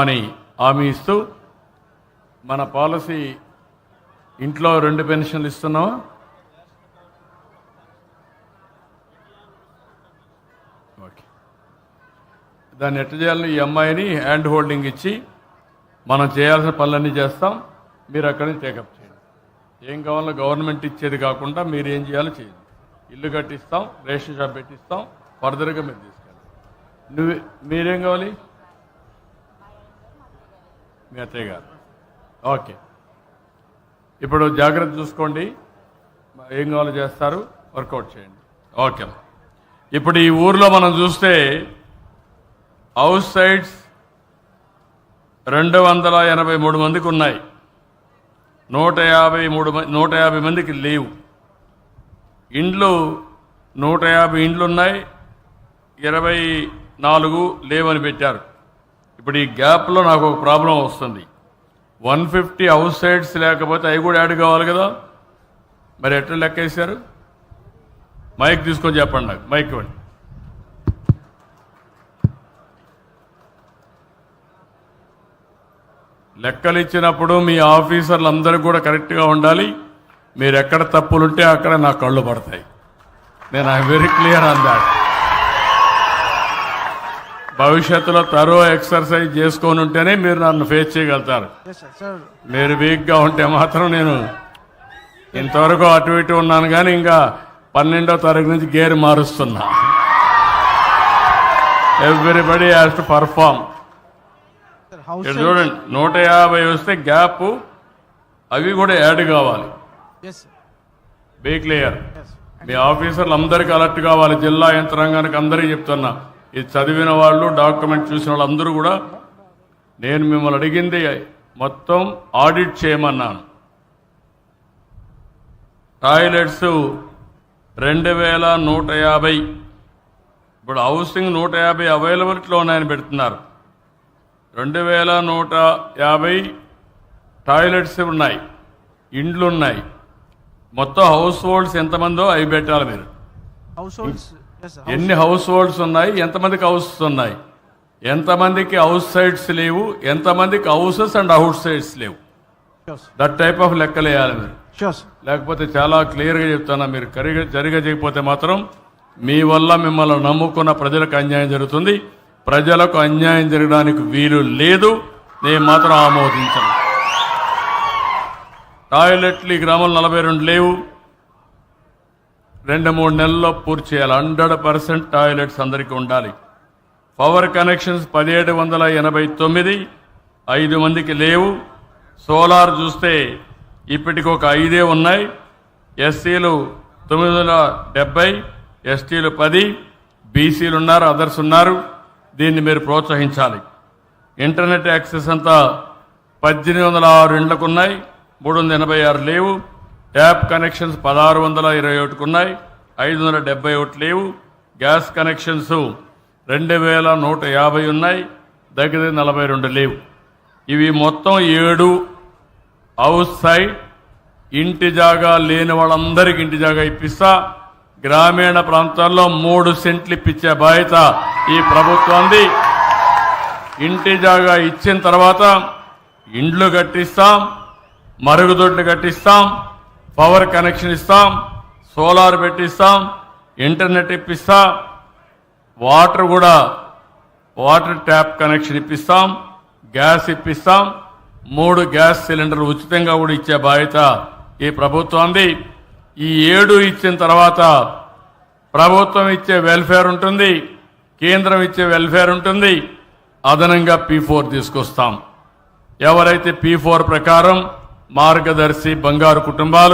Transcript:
అని హామీ ఇస్తూ మన పాలసీ ఇంట్లో 2 పెన్షన్లు ఇస్తున్నావా? ఓకే, దాన్ని ఎట్లా చేయాలని ఈ అమ్మాయిని హ్యాండ్ హోల్డింగ్ ఇచ్చి మనం చేయాల్సిన పనులన్నీ చేస్తాం, మీరు అక్కడి నుంచి టేకప్ చేయండి. ఏం కావాలో గవర్నమెంట్ ఇచ్చేది కాకుండా మీరు ఏం చేయాలో చేయండి. ఇల్లు కట్టిస్తాం, రేషన్ షాప్ పెట్టిస్తాం, ఫర్దర్గా మీరు తీసుకెళ్ళండి. మీరేం కావాలి? మీ అత్తయ్య గారు. ఓకే, ఇప్పుడు జాగ్రత్త చూసుకోండి, ఏం కావాలో చేస్తారు, వర్కౌట్ చేయండి. ఓకే, ఇప్పుడు ఈ ఊర్లో మనం చూస్తే హౌస్ సైట్స్ 283 మందికి ఉన్నాయి, 150 మందికి లేవు. ఇండ్లు 150 ఇండ్లు ఉన్నాయి, 24 లేవని పెట్టారు. ఇప్పుడు ఈ గ్యాప్లో నాకు ఒక ప్రాబ్లం వస్తుంది. 150 హౌస్ సైట్స్ లేకపోతే అవి కూడా యాడ్ కావాలి కదా, మరి ఎట్లా లెక్క వేశారు? మైక్ తీసుకొని చెప్పండి, నాకు మైక్ ఇవ్వండి. లెక్కలు ఇచ్చినప్పుడు మీ ఆఫీసర్లు అందరూ కూడా కరెక్ట్గా ఉండాలి. మీరు ఎక్కడ తప్పులుంటే అక్కడ నా కళ్ళు పడతాయి. నేను I very clear on that. భవిష్యత్తులో తరో ఎక్సర్సైజ్ చేసుకొని ఉంటేనే మీరు నన్ను ఫేస్ చేయగలుగుతారు. మీరు వీక్గా ఉంటే మాత్రం నేను ఇంతవరకు అటు ఇటు ఉన్నాను, కానీ ఇంకా 12వ తరగతి నుంచి గేర్ మారుస్తున్నా. Everybody has to perform. చూడండి, 150 వస్తే గ్యాప్ అవి కూడా యాడ్ కావాలి. Be clear. మీ ఆఫీసర్లు అందరికీ అలర్ట్ కావాలి, జిల్లా యంత్రాంగానికి అందరికీ చెప్తున్నా. ఇది చదివిన వాళ్ళు, డాక్యుమెంట్ చూసిన వాళ్ళు అందరూ కూడా, నేను మిమ్మల్ని అడిగింది మొత్తం ఆడిట్ చేయమన్నాను. టాయిలెట్స్ 2150, ఇప్పుడు హౌసింగ్ 150 అవైలబిలిటీలో ఉన్నాయని పెడుతున్నారు. 2150 టాయిలెట్స్ ఉన్నాయి, ఇండ్లు ఉన్నాయి. మొత్తం హౌస్ హోల్డ్స్ ఎంతమందో అవి పెట్టాలి మీరు. ఎన్ని హౌస్ హోల్డ్స్ ఉన్నాయి, ఎంతమందికి హౌసెస్ ఉన్నాయి, ఎంతమందికి హౌస్ సైట్స్ లేవు, ఎంతమందికి హౌసెస్ అండ్ అవుట్ సైడ్స్ లేవు. దట్ టైప్ ఆఫ్ లెక్కలు వేయాలి మీరు. లేకపోతే చాలా క్లియర్గా చెప్తున్నా, మీరు సరిగా చేయకపోతే మాత్రం మీ వల్ల మిమ్మల్ని నమ్ముకున్న ప్రజలకు అన్యాయం జరుగుతుంది. ప్రజలకు అన్యాయం జరగడానికి వీలు లేదు, నేను మాత్రం ఆమోదించను. టాయిలెట్లు ఈ గ్రామంలో 42 లేవు, 2-3 నెలల్లో పూర్తి చేయాలి. 100% టాయిలెట్స్ అందరికీ ఉండాలి. పవర్ కనెక్షన్స్ 1789, 5 మందికి లేవు. సోలార్ చూస్తే ఇప్పటికి ఒక 5 ఉన్నాయి. ఎస్సీలు 970, ఎస్టీలు 10, బీసీలు ఉన్నారు, అదర్స్ ఉన్నారు. దీన్ని మీరు ప్రోత్సహించాలి. ఇంటర్నెట్ యాక్సెస్ అంతా 1806 ఇండ్లకు ఉన్నాయి, 386 లేవు. ట్యాప్ కనెక్షన్స్ 1621 ఉన్నాయి, 571 లేవు. గ్యాస్ కనెక్షన్స్ 2150 ఉన్నాయి, దగ్గర 42 లేవు. ఇవి మొత్తం 7 హౌస్ సైడ్. ఇంటి జాగా లేని వాళ్ళందరికీ ఇంటి జాగా ఇప్పిస్తా. గ్రామీణ ప్రాంతాల్లో 3 సెంట్లు ఇప్పించే బాధ్యత ఈ ప్రభుత్వాన్ని. ఇంటి జాగా ఇచ్చిన తర్వాత ఇండ్లు కట్టిస్తాం, మరుగుదొడ్లు కట్టిస్తాం, పవర్ కనెక్షన్ ఇస్తాం, సోలార్ పెట్టిస్తాం, ఇంటర్నెట్ ఇప్పిస్తాం, వాటర్ కూడా వాటర్ ట్యాప్ కనెక్షన్ ఇప్పిస్తాం, గ్యాస్ ఇప్పిస్తాం. 3 గ్యాస్ సిలిండర్లు ఉచితంగా కూడా ఇచ్చే బాధ్యత ఈ ప్రభుత్వాన్ని. ఈ 7 ఇచ్చిన తర్వాత ప్రభుత్వం ఇచ్చే వెల్ఫేర్ ఉంటుంది, కేంద్రం ఇచ్చే వెల్ఫేర్ ఉంటుంది. అదనంగా P4 తీసుకొస్తాం. ఎవరైతే P4 ప్రకారం మార్గదర్శి బంగారు కుటుంబాలు